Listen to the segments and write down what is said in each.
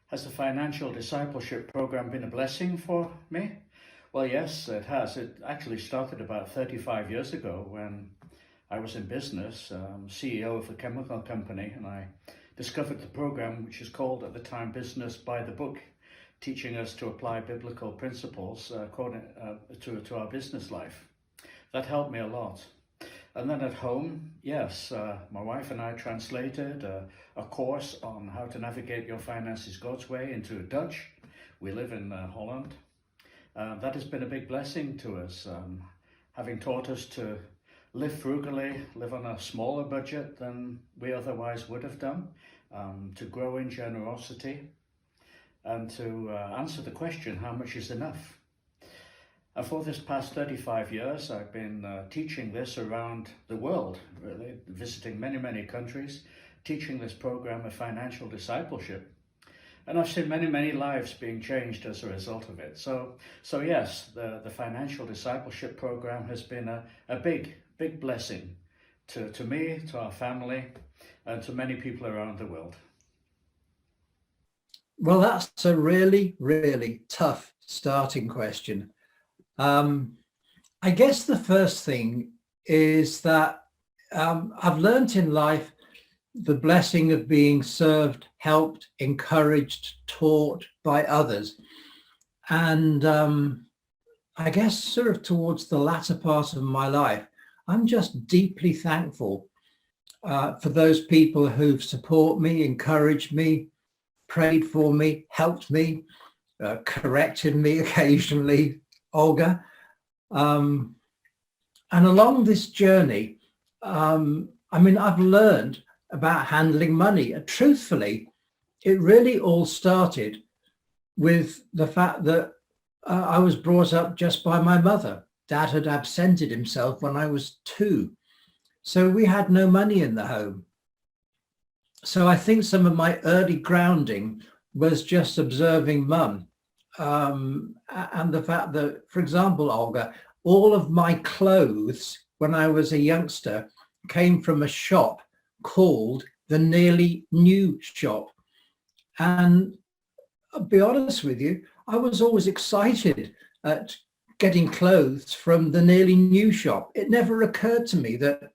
Has the Financial Discipleship Program been a blessing for me? Well, yes, it has. It actually started about 35 years ago when I was in business, CEO of a chemical company, and I discovered the program, which is called at the time Business by the Book, teaching us to apply biblical principles to our business life. That helped me a lot. And then at home, yes, my wife and I translated a course on how to navigate your finances God's way into Dutch. We live in Holland. That has been a big blessing to us, having taught us to live frugally, live on a smaller budget than we otherwise would have done, to grow in generosity, and to answer the question, how much is enough? And for this past 35 years, I've been teaching this around the world, really, visiting many countries, teaching this program of financial discipleship. And I've seen many lives being changed as a result of it. So yes, the Financial Discipleship Program has been a big blessing to me, to our family, and to many people around the world. Well, that's a really tough starting question. I guess the first thing is that I've learned in life the blessing of being served, helped, encouraged, taught by others. And I guess sort of towards the latter part of my life, I'm just deeply thankful for those people who've supported me, encouraged me, prayed for me, helped me, corrected me occasionally, Olga. And along this journey, I've learned about handling money. And truthfully, it really all started with the fact that I was brought up just by my mother. Dad had absented himself when I was 2. So we had no money in the home. So I think some of my early grounding was just observing mum. And the fact that, for example, Olga, all of my clothes when I was a youngster came from a shop called the Nearly New Shop. And I'll be honest with you, I was always excited at getting clothes from the Nearly New Shop. It never occurred to me that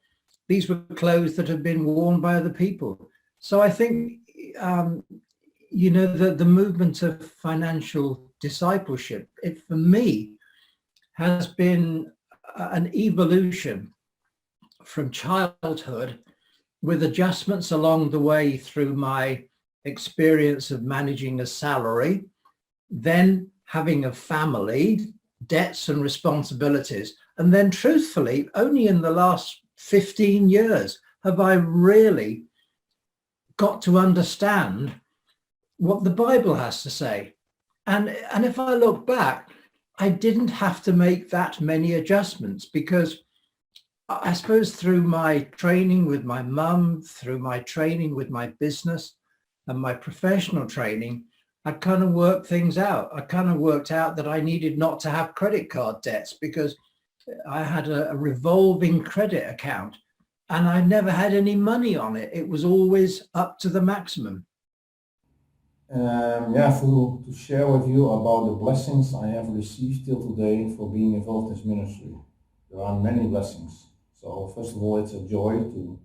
these were clothes that had been worn by other people. So I think, the movement of financial discipleship, it for me has been an evolution from childhood with adjustments along the way through my experience of managing a salary, then having a family, debts and responsibilities. And then truthfully, only in the last 15 years have I really got to understand what the Bible has to say. And if I look back, I didn't have to make that many adjustments, because I suppose through my training with my mum, through my training with my business and my professional training, I kind of worked things out. I kind of worked out that I needed not to have credit card debts because I had a revolving credit account and I never had any money on it. It was always up to the maximum. To share with you about the blessings I have received till today for being involved in this ministry. There are many blessings. So first of all, it's a joy to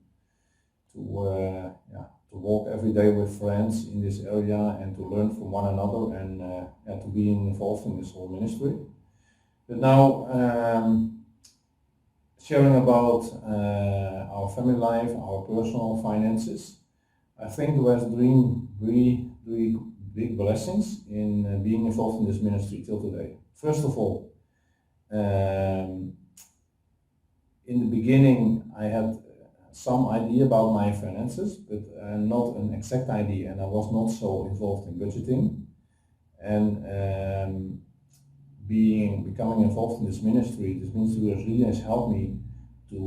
walk every day with friends in this area and to learn from one another and to be involved in this whole ministry. But now sharing about our family life, our personal finances, I think there has been three big blessings in being involved in this ministry till today. First of all, in the beginning I had some idea about my finances, but not an exact idea, and I was not so involved in budgeting. And becoming involved in this ministry really has helped me to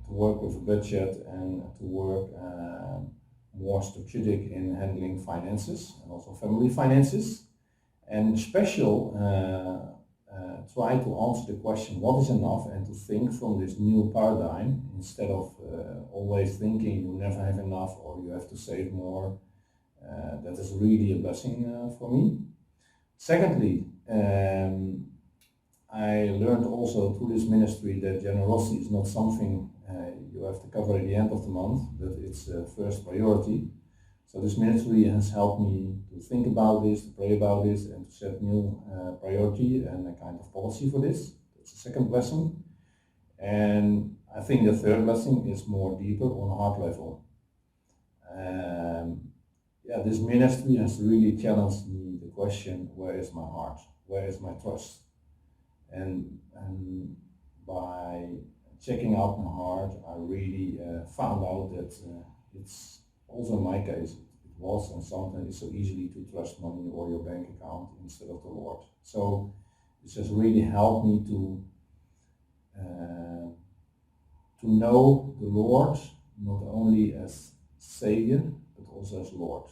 work with a budget and to work more strategic in handling finances and also family finances, and try to answer the question what is enough, and to think from this new paradigm instead of always thinking you never have enough or you have to save more. That is really a blessing for me. Secondly, I learned also through this ministry that generosity is not something you have to cover at the end of the month, but it's first priority. So this ministry has helped me to think about this, to pray about this, and to set new priority and a kind of policy for this. That's the second blessing. And I think the third blessing is more deeper on a heart level. This ministry has really challenged me the question, where is my heart? Where is my trust? And by checking out my heart, I really found out that it's also in my case, it was and sometimes it's so easily to trust money or your bank account instead of the Lord. So it's just really helped me to know the Lord not only as Savior but also as Lord.